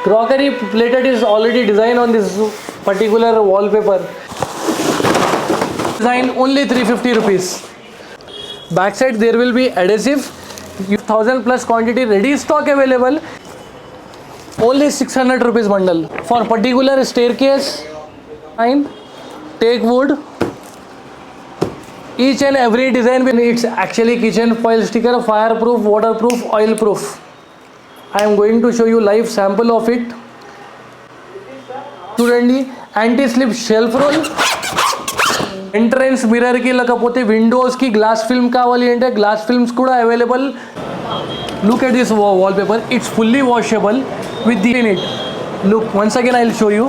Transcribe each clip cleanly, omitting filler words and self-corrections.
Crockery plated is already designed on this particular wallpaper. Design only 350 rupees. Backside there will be adhesive. 1000 plus quantity ready stock available. Only 600 rupees bundle. For particular staircase, take wood. Each and every design it's actually kitchen foil sticker, fireproof, waterproof, oil proof. I am going to show you live sample of it. చూడండి anti slip shelf roll, entrance మిర్రర్కి లేకపోతే విండోస్కి glass film కావాలి అంటే glass films కూడా available. Look at this wallpaper, it's fully washable with the in it. Look once again I will show you.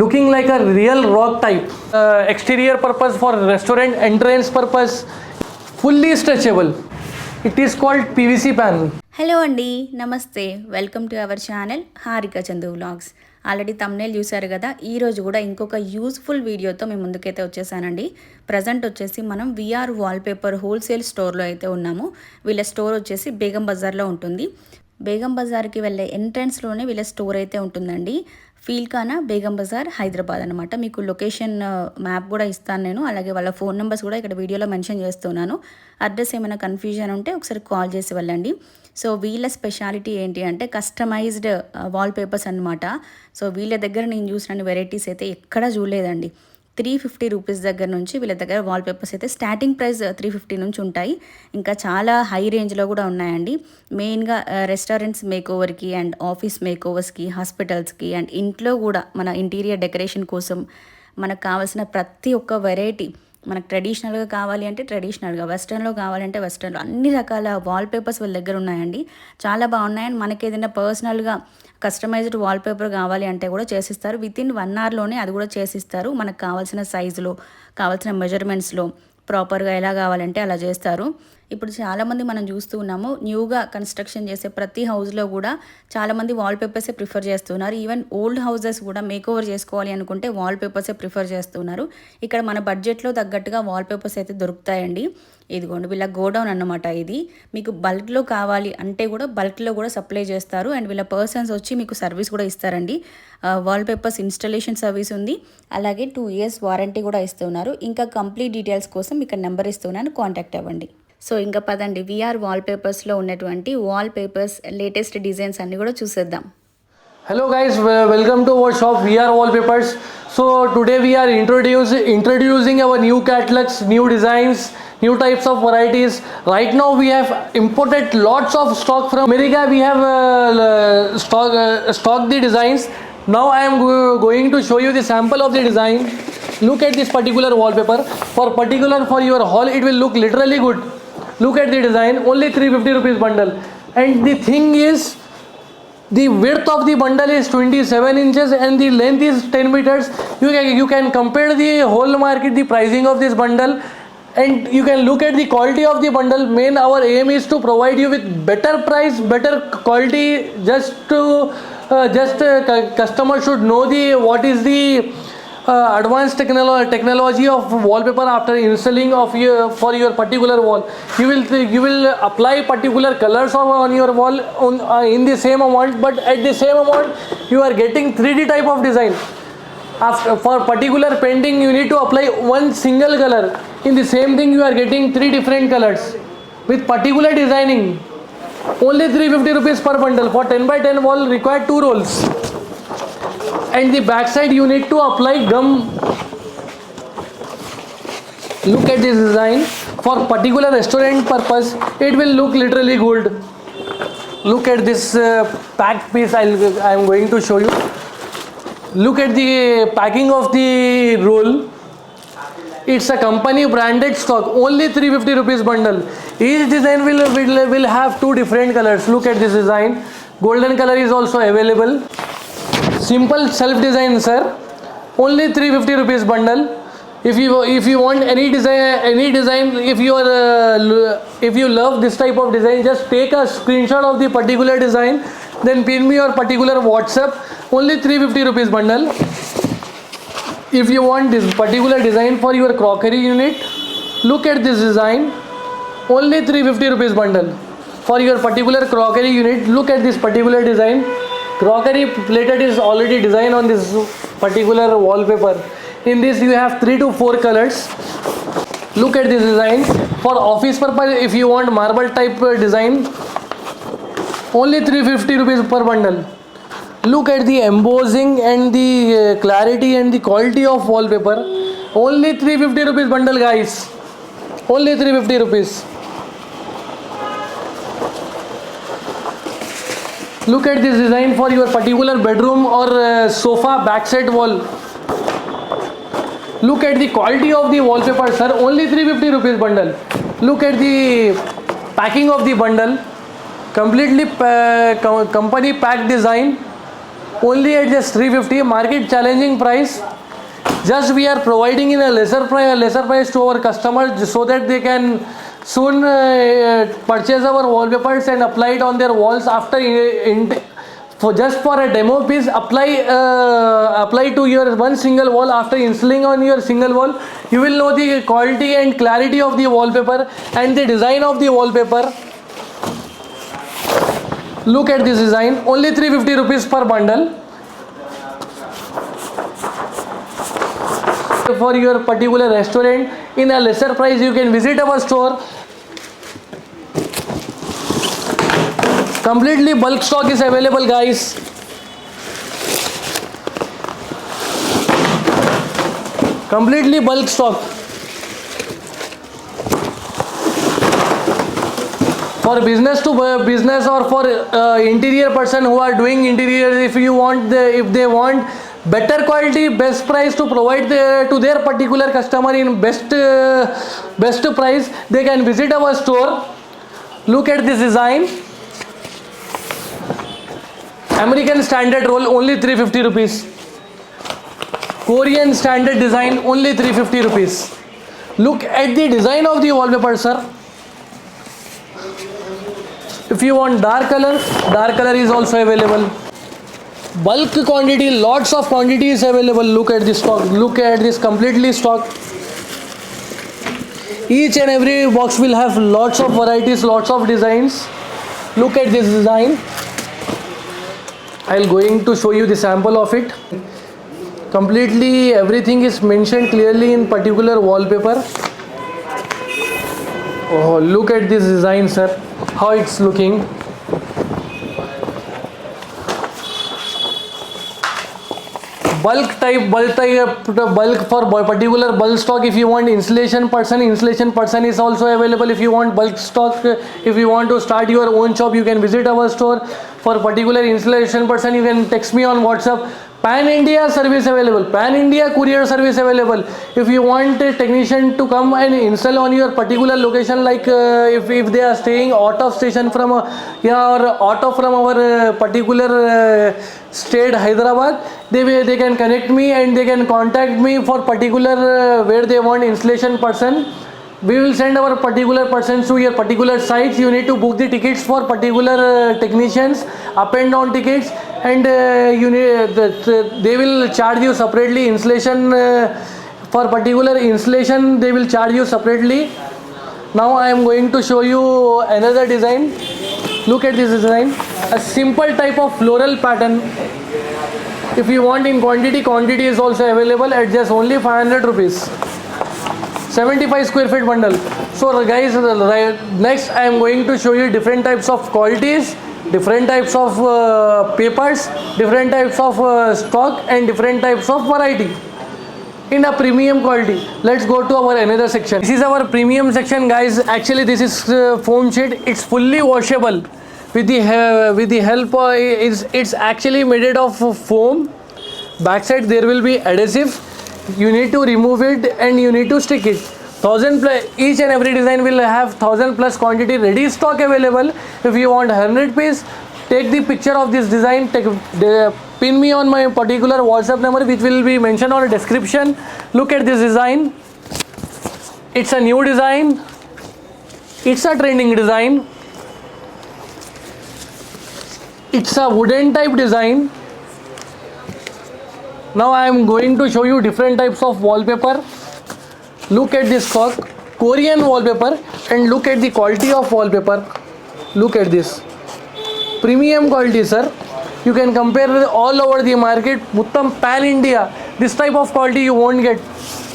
Looking like a real rock type. Exterior purpose for restaurant entrance purpose, fully stretchable. It is called PVC pan. Hello అండి, నమస్తే, welcome to our channel Harika Chandu vlogs. Already thumbnail చూసారు కదా. ఈరోజు కూడా ఇంకొక useful వీడియోతో మేము ముందుకైతే వచ్చేసానండి. ప్రజెంట్ వచ్చేసి మనం విఆర్ వాల్పేపర్ హోల్సేల్ స్టోర్లో అయితే ఉన్నాము. వీళ్ళ స్టోర్ వచ్చేసి బేగం బజార్లో ఉంటుంది. బేగం బజార్కి వెళ్ళే ఎంట్రన్స్లోనే వీళ్ళ స్టోర్ అయితే ఉంటుందండి. ఫీల్కానా బేగం బజార్ హైదరాబాద్ అనమాట. మీకు లొకేషన్ మ్యాప్ కూడా ఇస్తాను నేను, అలాగే వాళ్ళ ఫోన్ నెంబర్స్ కూడా ఇక్కడ వీడియోలో మెన్షన్ చేస్తున్నాను. అడ్రస్ ఏమైనా కన్ఫ్యూజన్ ఉంటే ఒకసారి కాల్ చేసి వెళ్ళండి. సో వీళ్ళ స్పెషాలిటీ ఏంటి అంటే కస్టమైజ్డ్ వాల్పేపర్స్ అనమాట. సో వీళ్ళ దగ్గర నేను చూసిన వెరైటీస్ అయితే ఎక్కడా చూడలేదండి. 350 రూపీస్ దగ్గర నుంచి వీళ్ళ దగ్గర వాల్పేపర్స్ అయితే స్టార్టింగ్ ప్రైస్ 350 నుంచి ఉంటాయి. ఇంకా చాలా హై రేంజ్లో కూడా ఉన్నాయండి. మెయిన్గా రెస్టారెంట్స్ మేకోవర్కి అండ్ ఆఫీస్ మేకోవర్స్కి, హాస్పిటల్స్కి అండ్ ఇంట్లో కూడా మన ఇంటీరియర్ డెకరేషన్ కోసం మనకు కావాల్సిన ప్రతి ఒక్క వెరైటీ, మనకు ట్రెడిషనల్గా కావాలి అంటే ట్రెడిషనల్గా, వెస్ట్రన్లో కావాలంటే వెస్ట్రన్లో అన్ని రకాల వాల్పేపర్స్ వీళ్ళ దగ్గర ఉన్నాయండి. చాలా బాగున్నాయి. మనకి ఏదైనా పర్సనల్గా కస్టమైజ్డ్ వాల్పేపర్ కావాలి అంటే కూడా చేసిస్తారు. వితిన్ 1 అవర్లోనే అది కూడా చేసిస్తారు. మనకు కావాల్సిన సైజులో, కావాల్సిన మెజర్మెంట్స్లో ప్రాపర్గా ఎలా కావాలంటే అలా చేస్తారు. ఇప్పుడు చాలామంది మనం చూస్తూ ఉన్నాము, న్యూగా కన్స్ట్రక్షన్ చేసే ప్రతి హౌస్లో కూడా చాలామంది వాల్పేపర్సే ప్రిఫర్ చేస్తున్నారు. ఈవెన్ ఓల్డ్ హౌసెస్ కూడా మేకోవర్ చేసుకోవాలి అనుకుంటే వాల్పేపర్సే ప్రిఫర్ చేస్తున్నారు. ఇక్కడ మన బడ్జెట్లో తగ్గట్టుగా వాల్పేపర్స్ అయితే దొరుకుతాయండి. ఇదిగోండి వీళ్ళ గోడౌన్ అన్నమాట. ఇది మీకు బల్క్లో కావాలి అంటే కూడా బల్క్లో కూడా సప్లై చేస్తారు. అండ్ వీళ్ళ పర్సన్స్ వచ్చి మీకు సర్వీస్ కూడా ఇస్తారండి. వాల్పేపర్స్ ఇన్స్టాలేషన్ సర్వీస్ ఉంది, అలాగే 2 years వారంటీ కూడా ఇస్తున్నారు. ఇంకా కంప్లీట్ డీటెయిల్స్ కోసం ఇక్కడ నెంబర్ ఇస్తున్నాను, కాంటాక్ట్ అవ్వండి. సో ఇంకా పదండి విఆర్ వాల్పేపర్స్లో ఉన్నటువంటి వాల్పేపర్స్ లేటెస్ట్ డిజైన్స్ అన్నీ కూడా చూసేద్దాం. Hello guys, welcome to our shop VR Wallpapers. So today we are introducing our new catalogs, new designs, new types of varieties. Right now we have imported lots of stock from America. We have stock the designs. Now I am going to show you the sample of the design. Look at this particular wallpaper. For your hall it will look literally good. Look at the design, only 350 rupees bundle. And the thing is, the width of the bundle is 27 inches and the length is 10 meters. You can compare the whole market, the pricing of this bundle, and you can look at the quality of the bundle. Main our aim is to provide you with better price, better quality. Customer should know what is the advanced technology of wallpaper after installing for your particular wall. You will apply particular colors on your wall in the same amount, but at the same amount you are getting 3D type of design. For particular painting you need to apply one single color. In the same thing you are getting 3 different colors with particular designing. Only 350 rupees per bundle. For 10 by 10 wall required 2 rolls. And the back side you need to apply gum. Look at this design. For particular restaurant purpose it will look literally good. Look at this packed piece. I am going to show you. Look at the packing of the roll. It's a company branded stock. Only 350 rupees bundle. Each design will have 2 different colors. Look at this design. Golden color is also available. Simple self design sir, only 350 rupees bundle. If you want any design, if you love this type of design, just take a screenshot of the particular design, then pin me your particular WhatsApp. Only 350 rupees bundle. If you want this particular design for your crockery unit, look at this design, only 350 rupees bundle. for your particular crockery unit. Look at this particular design. Crockery plated is already designed on this particular wallpaper. In this you have 3 to 4 colors. Look at this design. For office purpose, if you want marble type design, only 350 rupees per bundle. Look at the embossing and the clarity and the quality of wallpaper. Only 350 rupees bundle, guys. Only 350 rupees. Look at this design for your particular bedroom or sofa backside wall. Look at the quality of the wallpaper, sir. Only 350 rupees bundle. Look at the packing of the bundle. Completely company packed design. Only at just 350. Market challenging price. Just we are providing in a lesser price to our customers so that they can soon purchase our wallpapers and apply it on their walls. After just for a demo piece, apply to your one single wall. After installing on your single wall, you will know the quality and clarity of the wallpaper and the design of the wallpaper. Look at this design. Only 350 rupees per bundle. For your particular restaurant in a lesser price, you can visit our store. Completely bulk stock is available, guys. Completely bulk stock. For business to business or for interior person who are doing interior, if they want better quality, best price to provide to their particular customer in best price, they can visit our store. Look at this design. American standard roll, only 350 rupees. Korean standard design, only 350 rupees. Look at the design of the wallpaper, sir. If you want dark color is also available. Bulk quantity, lots of quantity is available. Look at this stock. Look at this completely stock. Each and every box will have lots of varieties, lots of designs. Look at this design. I'll going to show you the sample of it. Completely everything is mentioned clearly in particular wallpaper. Oh, look at this design, sir. How it's looking. Bulk for particular bulk stock. If you want installation person is also available. If you want bulk stock, if you want to start your own shop, you can visit our store. For particular installation person, you can text me on WhatsApp. Pan India service available, Pan India courier service available. If you want a technician to come and install on your particular location, like if they are staying out of station from or out of from our particular state Hyderabad, they can connect me and they can contact me for particular where they want installation person. We will send our particular persons to your particular sites. You need to book the tickets for particular technicians, up and down tickets, and they will charge you separately. Installation for particular installation, they will charge you separately. Now I am going to show you another design. Look at this design. A simple type of floral pattern. If you want in quantity is also available at just only 500 rupees. 75 square feet bundle. So guys, next I am going to show you different types of qualities, different types of papers, different types of stock, and different types of variety in a premium quality. Let's go to our another section. This is our premium section, guys. Actually this is foam sheet. It's fully washable with the help of it's actually made of foam. Backside there will be adhesive. You need to remove it and you need to stick it. 1000 plus, each and every design will have 1000 plus quantity ready stock available. If you want 100 piece, take the picture of this design, pin me on my particular WhatsApp number which will be mentioned on the description. Look at this design. It's a new design. It's a trending design. It's a wooden type design. Now I am going to show you different types of wallpaper. Look at this stock, Korean wallpaper, and look at the quality of wallpaper. Look at this. Premium quality, sir. You can compare with all over the market. Muttam pan India. This type of quality you won't get.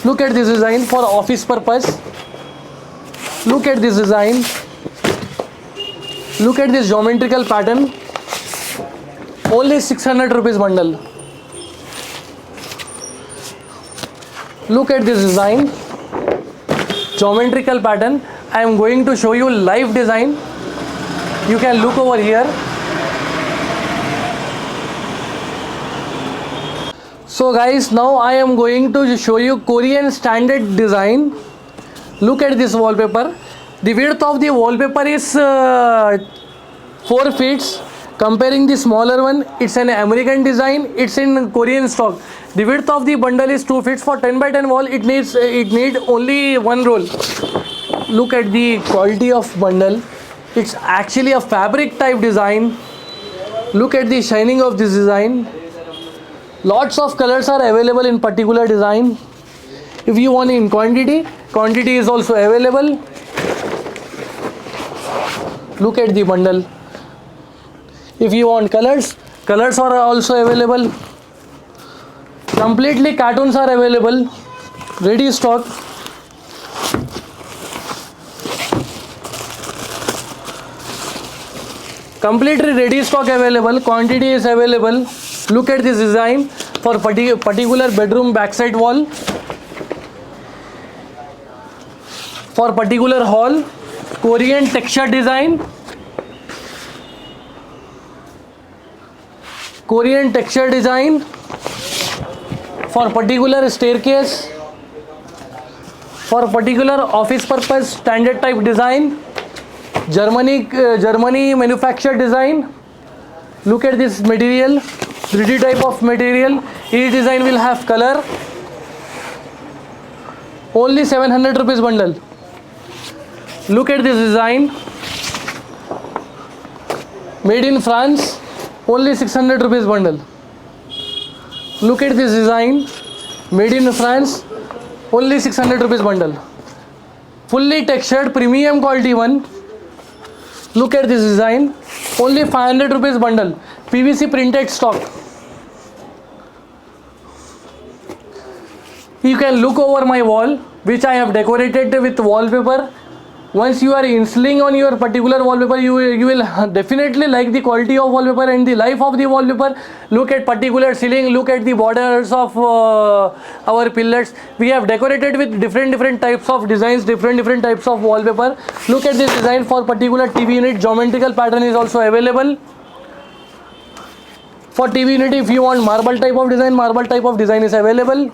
Look at this design for office purpose. Look at this design. Look at this geometrical pattern. Only 600 rupees bundle. Look at this design. Geometrical pattern. I am going to show you live design. You can look over here. So guys, now I am going to show you Korean standard design. Look at this wallpaper. The width of the wallpaper is 4 feet. Comparing the smaller one, it's an American design. It's in Korean stock. The width of the bundle is 2 feet. For 10 by 10 wall, it need only one roll. Look at the quality of bundle. It's actually a fabric type design. Look at the shining of this design. Lots of colors are available in particular design. If you want in quantity, quantity is also available. Look at the bundle. If you want colors, colors are also available. Completely cartoons are available. Ready stock. Completely ready stock available. Quantity is available. Look at this design for particular bedroom backside wall, for particular hall. Korean texture design. Korean texture design for particular staircase, for particular office purpose standard type design. Germany manufactured design. Look at this material. 3D type of material. Each design will have color. Only 700 rupees bundle. Look at this design. Made in France. Only 600 rupees bundle. Look at this design. Made in France. Only 600 rupees bundle. Fully textured premium quality one. Look at this design. Only 500 rupees bundle. PVC printed stock. You can look over my wall, which I have decorated with wallpaper. Once you are installing on your particular wallpaper, you will definitely like the quality of wallpaper and the life of the wallpaper. Look at particular ceiling. Look at the borders of our pillars. We have decorated with different types of designs, different types of wallpaper. Look at this design for particular TV unit. Geometrical pattern is also available. For TV unit, if you want marble type of design is available.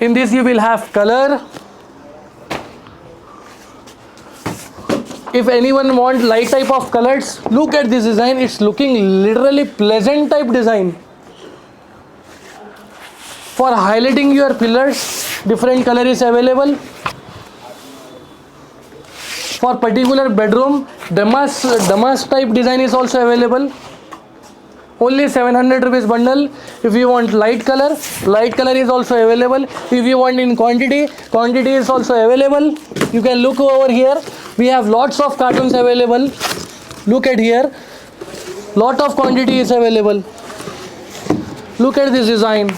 In this you will have color. If anyone want light type of colors, look at this design. It's looking literally pleasant type design. For highlighting your pillars, different color is available. For particular bedroom, damask type design is also available. Only 700 rupees bundle. If you want light color is also available. If you want in quantity is also available. You can look over here. We have lots of cartons available. Look at here. Lot of quantity is available. Look at this design.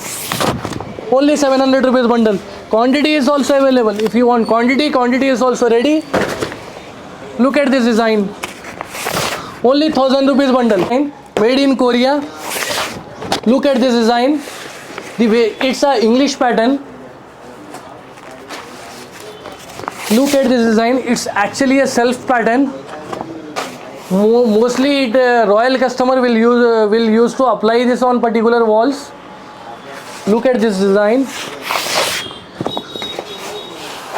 Only 700 rupees bundle. Quantity is also available. If you want quantity is also ready. Look at this design. Only 1000 rupees bundle. Made in Korea. Look at this design. The way it's a English pattern. Look at this design. It's actually a self pattern. Mostly royal customer will use to apply this on particular walls. Look at this design.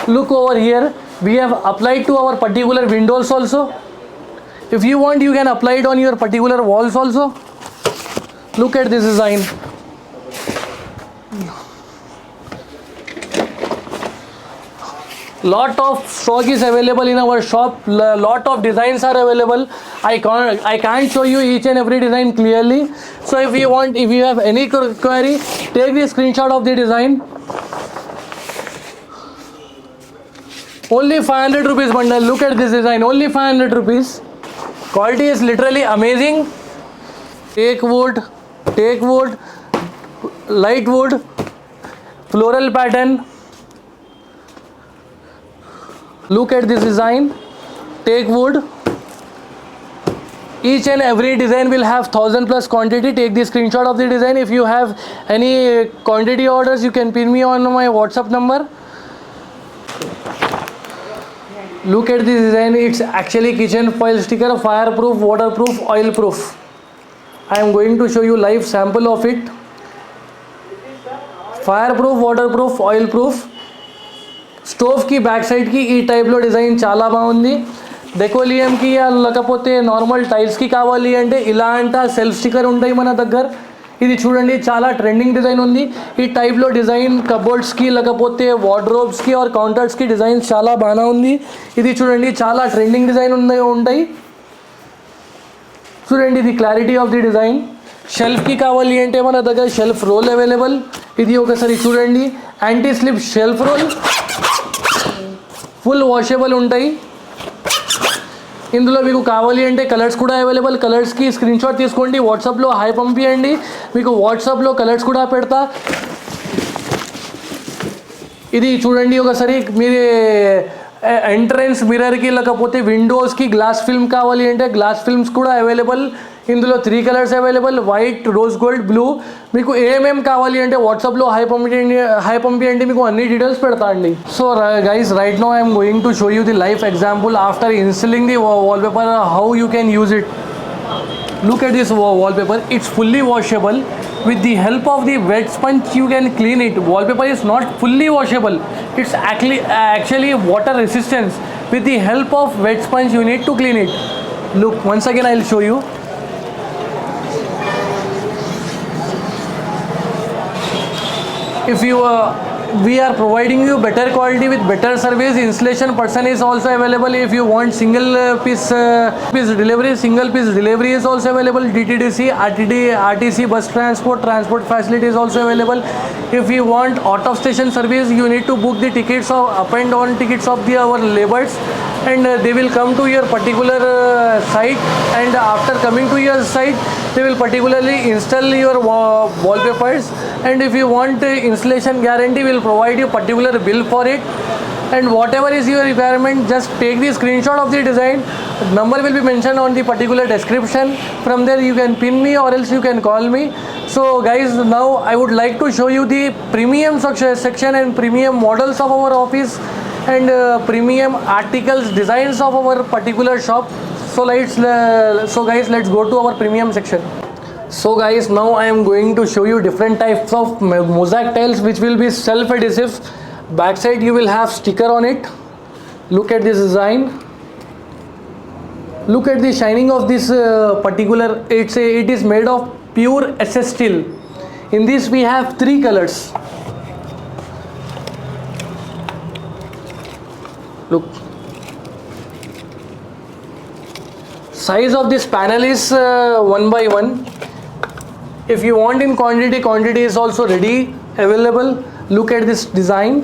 Look over here. We have applied to our particular windows also. If you want, you can apply it on your particular walls also. Look at this design. Lot of stock is available in our shop. Lot of designs are available. I can't show you each and every design clearly. So if you have any query, take the screenshot of the design. Only 500 rupees bundle. Look at this design. Only 500 rupees. Quality is literally amazing. Teak wood, light wood, floral pattern. Look at this design. Teak wood. Each and every design will have 1000 plus quantity. Take the screenshot of the design. If you have any quantity orders, you can pin me on my WhatsApp number. Look at this design. It's actually kitchen foil sticker, fireproof, waterproof, oil proof. I am going to show you live sample of it. Fireproof, waterproof, oil proof. Stove కి back side కి ఈ type లో design చాలా బాగుంది. డెకోలియం కి లేకపోతే normal tiles కి కావాలి అంటే ఇలాంటి సెల్ఫ్ స్టిక్కర్ ఉంటాయి మన దగ్గర. ఇది చూడండి చాలా ట్రెండింగ్ డిజైన్ ఉంది. ఈ టైప్ లో డిజైన్ కబోర్డ్స్ కి లేకపోతే వార్డ్రోబ్స్ కి ఆర్ కౌంటర్స్ కి డిజైన్ చాలా బాగా ఉంది. ఇది చూడండి చాలా ట్రెండింగ్ డిజైన్ ఉంటాయి. చూడండి ఇది clarity of the design. Shelf కి కావాలి అంటే మన దగ్గర షెల్ఫ్ రోల్ అవైలబుల్. ఇది ఒకసారి చూడండి, anti slip shelf roll, full washable ఉంటాయి. ఇందులో మీకు కావాలి అంటే కలర్స్ కూడా అవైలబుల్. కలర్స్కి స్క్రీన్ షాట్ తీసుకోండి, వాట్సాప్లో హాయ్ పంపించండి, మీకు వాట్సాప్లో కలర్స్ కూడా పెడతా. ఇది చూడండి ఒకసారి, మీరు ఎంట్రన్స్ మిర్రర్కి లేకపోతే విండోస్కి గ్లాస్ ఫిల్మ్ కావాలి అంటే గ్లాస్ ఫిల్మ్స్ కూడా అవైలబుల్. ఇందులో 3 colours available, white, rose gold, blue. మీకు ఏమేమి కావాలి అంటే వాట్సాప్లో హాయ్ పంపించండి, మీకు అన్ని డీటెయిల్స్ పెడతా అండి. So guys, right now I'm going to show you the life example after installing the wallpaper, how you can use it. Look at this wallpaper. It's fully washable. With the help of the wet sponge you can clean it. Wallpaper is not fully washable. It's actually water resistance. With the help of wet sponge you need to clean it. Look, once again I'll show you. If you we are providing you better quality with better service. Installation person is also available. If you want single piece delivery, single piece delivery is also available. DTDC, RTC bus transport facility is also available. If you want out of station service, you need to book the tickets of up and down tickets of our laborers, and they will come to your particular site, and after coming to your site they will particularly install your wallpapers. And if you want installation guarantee, will provide you particular bill for it. And whatever is your requirement, just take the screenshot of the design. Number will be mentioned on the particular description. From there you can pin me or else you can call me. So guys, now I would like to show you the premium section and premium models of our office, and premium articles, designs of our particular shop. So guys, let's go to our premium section. So guys, now I am going to show you different types of mosaic tiles which will be self-adhesive. Backside you will have sticker on it. Look at this design. Look at the shining of this particular. It is made of pure SS steel. In this we have 3 colors. Look. Size of this panel is 1 by 1. If you want in quantity is also ready available. Look at this design.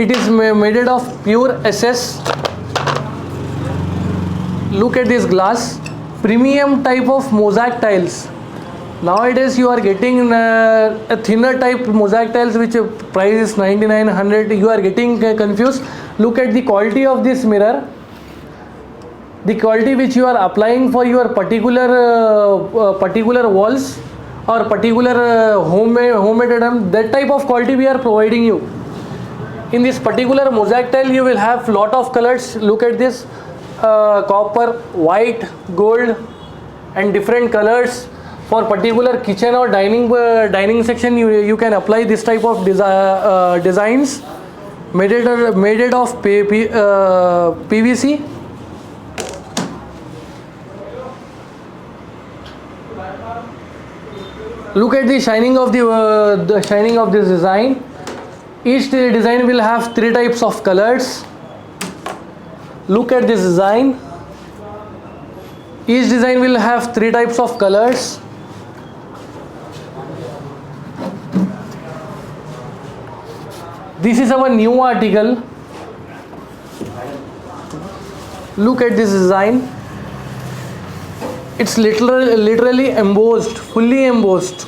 It is made of pure SS. Look at this glass. Premium type of mosaic tiles. Nowadays you are getting a thinner type mosaic tiles which price is 99, 100. You are getting confused. Look at the quality of this mirror. The quality which you are applying for your particular walls or particular homemade item, that type of quality we are providing you. In this particular mosaic tile you will have lot of colors. Look at this, copper, white, gold, and different colors. For particular kitchen or dining section you can apply this type of designs made of PVC. Look at the shining of this design. Each design will have 3 types of colors. Look at this design. Each design will have 3 types of colors. This is our new article. Look at this design. It's literally embossed, fully embossed,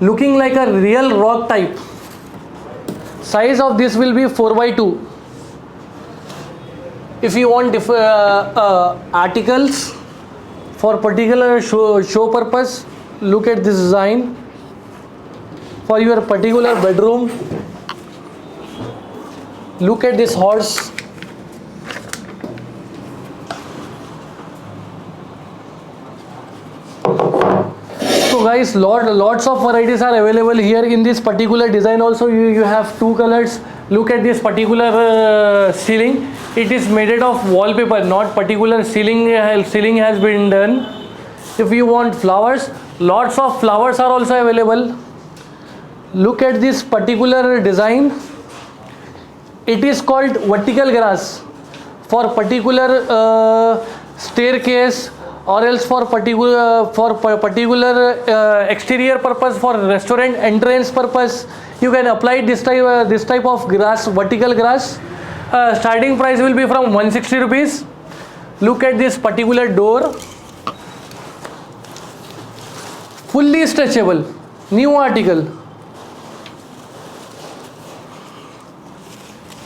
looking like a real rock type. Size of this will be 4x2. If you want articles for particular show purpose, look at this design. For your particular bedroom, look at this horse. So guys, lots of varieties are available here. In this particular design also you have two colors. Look at this particular ceiling. It is made of wallpaper, not particular ceiling has been done. If you want flowers, lots of flowers are also available. Look at this particular design. It is called vertical grass for particular staircase, or else for particular exterior purpose, for restaurant entrance purpose. You can apply this type of grass, vertical grass. Starting price will be from 160 rupees. Look at this particular door, fully stretchable, new article.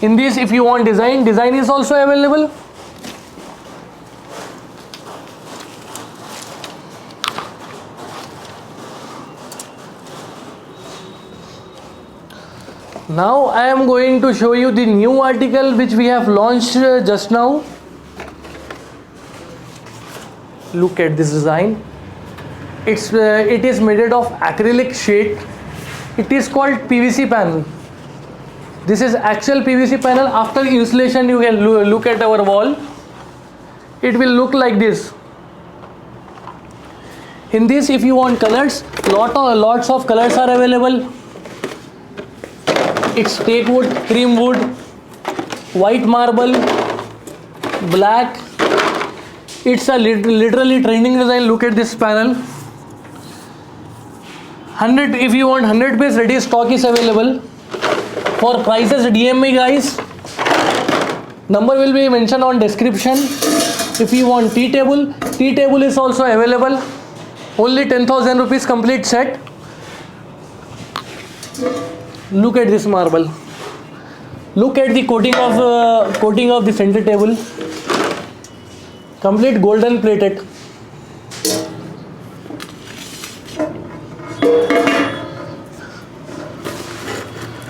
In this, if you want design is also available. Now I am going to show you the new article which we have launched just now. Look at this design. It is made of acrylic sheet. It is called PVC panel. This is actual PVC panel. After installation, you can look at our wall. It will look like this. In this, if you want colors, lots of colors are available. It's teak wood, cream wood, white marble, black. It's a literally trending design. Look at this panel. 100, if you want 100 piece, ready stock is available. For prices, DM me guys. Number will be mentioned on description. If you want tea table is also available. Only 10,000 rupees complete set. Look at this marble. Look at the coating of the center table. Complete golden plated.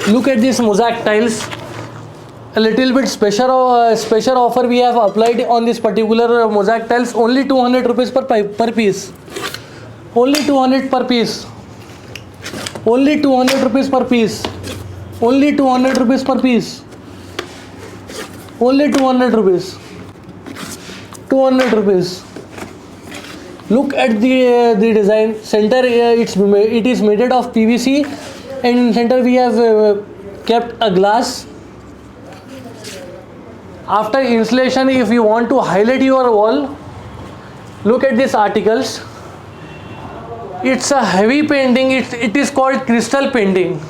Look at this mosaic tiles. A little bit special offer we have applied on this particular mosaic tiles. Only 200 rupees per piece. Only 200 per piece. Only 200 rupees per piece. Only 200 rupees per piece. Only 200 rupees. 200 rupees. Look at the design. Center it is made of PVC, and in center we have kept a glass. After installation, if you want to highlight your wall, look at these articles. It's a heavy painting. It is called crystal painting.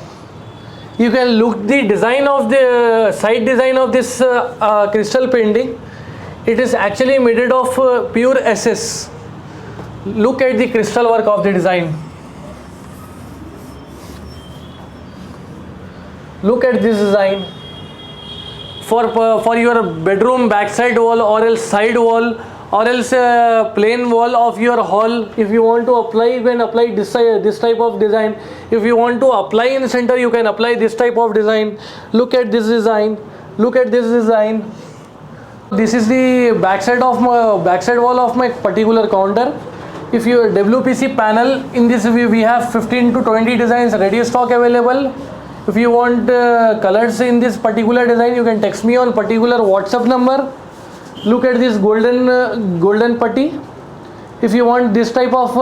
You can look the design of the side design of this crystal painting. It is actually made of pure SS. Look at the crystal work of the design. Look at this design. For your bedroom backside wall, or else side wall, or else plain wall of your hall, if you want to apply, you can apply this type of design. If you want to apply in the center, you can apply this type of design. Look at this design. Look at this design. This is the backside wall of my particular counter. If you WPC panel, in this we have 15 to 20 designs ready stock available. If you want colors in this particular design, you can text me on particular WhatsApp number. Look at this golden putty. If you want this type of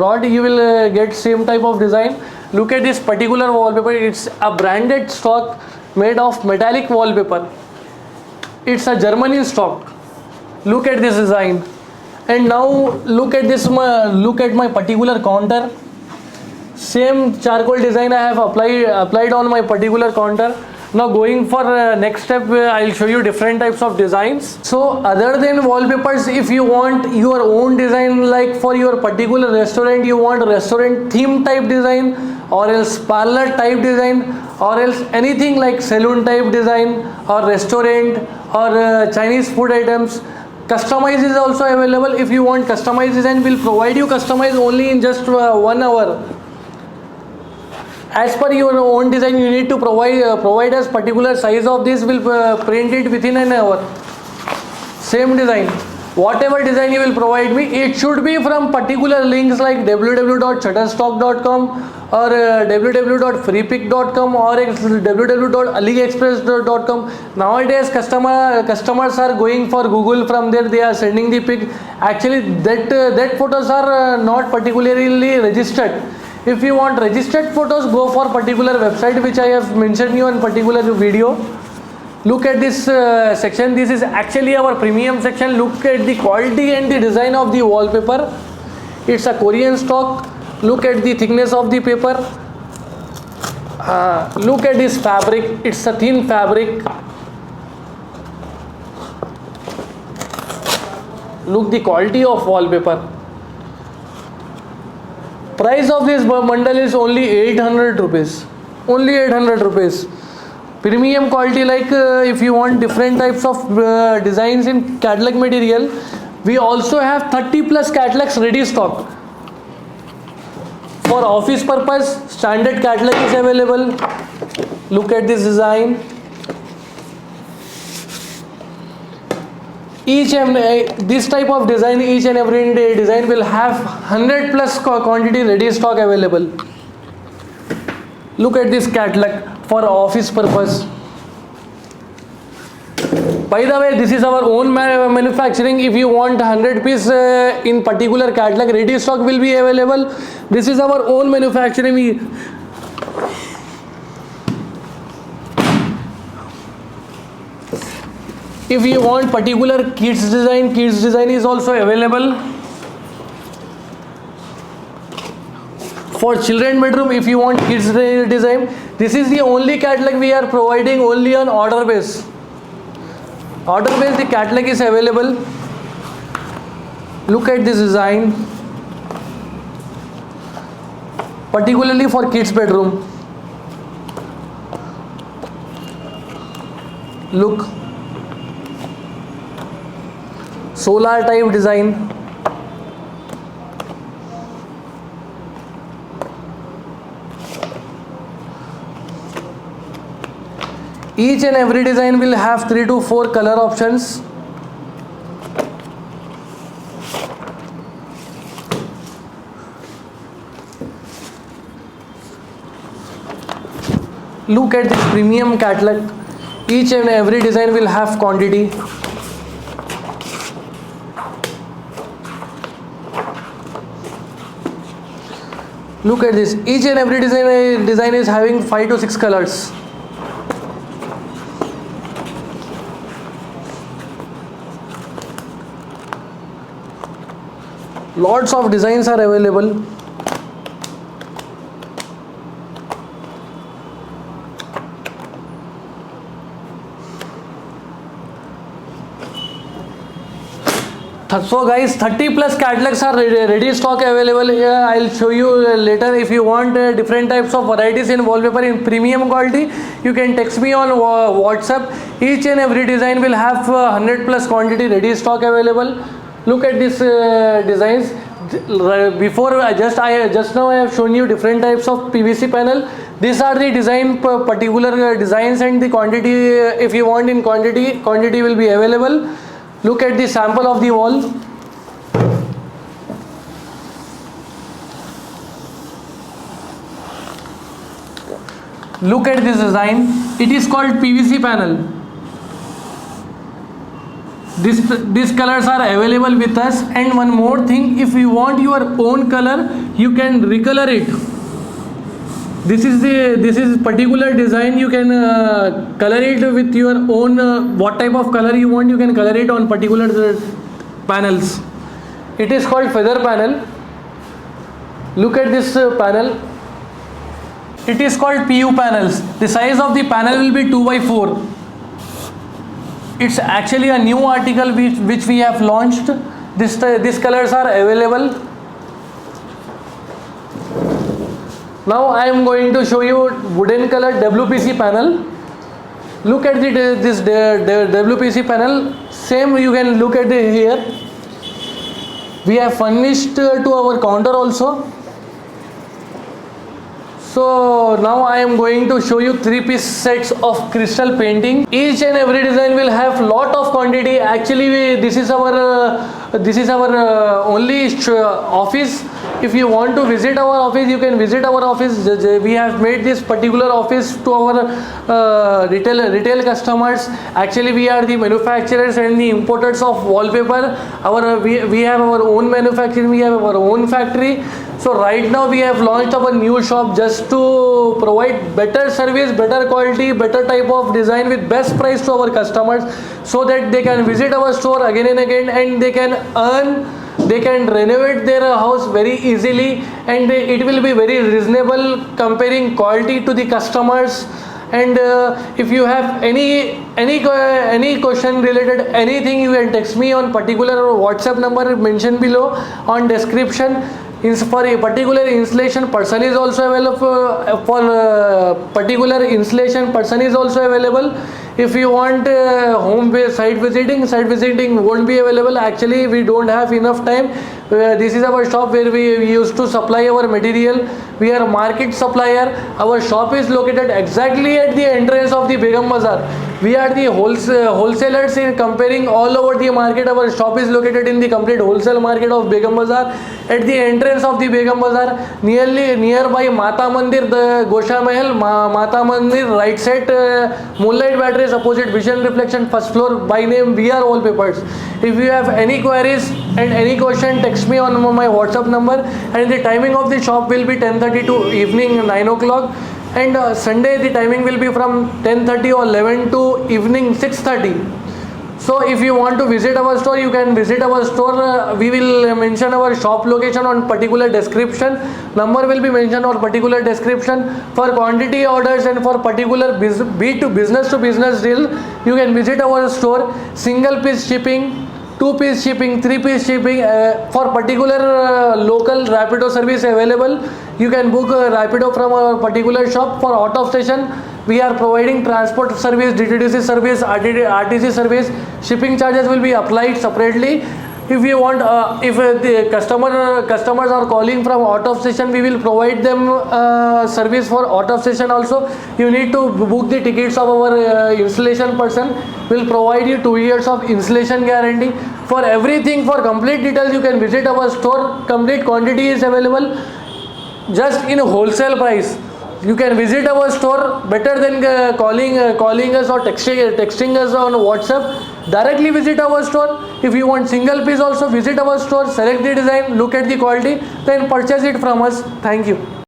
rod, you will get same type of design. Look at this particular wallpaper. It's a branded stock made of metallic wallpaper. It's a Germany stock. Look at this design. And now look at this. Look at my particular counter. Same charcoal design I have applied on my particular counter. Now going for next step, I'll show you different types of designs. So other than wallpapers, if you want your own design, like for your particular restaurant, you want restaurant theme type design, or else parlor type design, or else anything like salon type design, or restaurant, or Chinese food items, customize is also available. If you want customized design, we'll provide you customized only in just 1 hour. As per your own design, you need to provide us particular size of this. Will print it within an hour. Same design, whatever design you will provide me, it should be from particular links like www.shutterstock.com or www.freepik.com or www.aliexpress.com. Nowadays customers are going for Google, from there they are sending the pic. Actually that photos are not particularly registered. If you want registered photos, go for particular website which I have mentioned you in particular video. Look at this section. This is actually our premium section. Look at the quality and the design of the wallpaper. It's a Korean stock. Look at the thickness of the paper. Look at this fabric. It's a thin fabric. Look the quality of wallpaper. Price of this bundle is only 800 rupees. Only 800 rupees. Premium quality, like if you want different types of designs in catalog material, we also have 30 plus catalogs ready stock. For office purpose, standard catalog is available. Look at this design. Each and this type of design, each and every design will have 100 plus quantity ready stock available. Look at this catalog for office purpose. By the way, this is our own manufacturing. If you want 100 piece in particular catalog, ready stock will be available. This is our own manufacturing. If you want particular kids design is also available. For children bedroom, if you want kids design, this is the only catalog we are providing only on order base. Order base, the catalog is available. Look at this design, particularly for kids bedroom. Look, solar type design. Each and every design will have 3 to 4 color options. Look at this premium catalog. Each and every design will have quantity. Look at this. Each and every design is having 5 to 6 colors. Lots of designs are available. So guys, 30 plus catalogs are ready stock available here. I'll show you later. If you want different types of varieties in wallpaper in premium quality, you can text me on WhatsApp. Each and every design will have 100 plus quantity ready stock available. Look at these designs. Before just now I have shown you different types of PVC panel. These are the design particular designs, and the quantity, if you want in quantity will be available. Look at the sample of the wall. Look at this design. It is called PVC panel. These colors are available with us, and one more thing, if you want your own color, you can recolor it. This is particular design. You can color it with your own what type of color you want. You can color it on particular panels. It is called feather panel. Look at this panel. It is called PU panels. The size of the panel will be 2x4. It's actually a new article which we have launched. These colors are available. Now I am going to show you wooden colored WPC panel. Look at this WPC panel. Same you can look at it here. We have furnished to our counter also. So now I am going to show you 3-piece sets of crystal painting. Each and every design will have lot of quantity. Actually this is our only office. If you want to visit our office, you can visit our office. We have made this particular office to our retail customers. Actually we are the manufacturers and the importers of wallpaper. We have our own manufacturing, we have our own factory. So right now we have launched our new shop just to provide better service, better quality, better type of design with best price to our customers, so that they can visit our store again and again, and they can renovate their house very easily, and it will be very reasonable comparing quality to the customers. And if you have any question related anything, you can text me on particular WhatsApp number mentioned below on description. For a particular installation, person is also available. For particular installation, person is also available. If you want home based site visiting won't be available. Actually we don't have enough time. This is our shop where we used to supply our material. We are a market supplier. Our shop is located exactly at the entrance of the Begum Bazaar. We are the wholesalers in comparing all over the market. Our shop is located in the complete wholesale market of Begum Bazaar, at the entrance of the Begum Bazaar, nearby Mata Mandir, the Gosha Mahal, Mata Mandir, right side, Moonlight Batteries opposite Vision Reflection, first floor, by name VR Wallpapers. If you have any queries and any question, text me on my WhatsApp number, and the timing of the shop will be 10:30 to evening 9 o'clock. And Sunday the timing will be from 10:30 or 11 to evening 6:30. So if you want to visit our store, you can visit our store. We will mention our shop location on particular description. Number will be mentioned on particular description. For quantity orders and for particular business to business deal, you can visit our store. Single piece shipping, 2-piece shipping, 3-piece shipping. For particular local Rapido service available, you can book a Rapido from our particular shop. For out of station, we are providing transport service, DTDC service, RTC service. Shipping charges will be applied separately. If you want, if the customers are calling from out of station, we will provide them service for out of station also. You need to book the tickets of our installation person. Will provide you 2 years of installation guarantee. For everything, for complete details, you can visit our store. Complete quantity is available just in wholesale price. You can visit our store better than calling us or texting us on WhatsApp. Directly visit our store. If you want single piece also, visit our store, select the design, look at the quality, then purchase it from us. Thank you.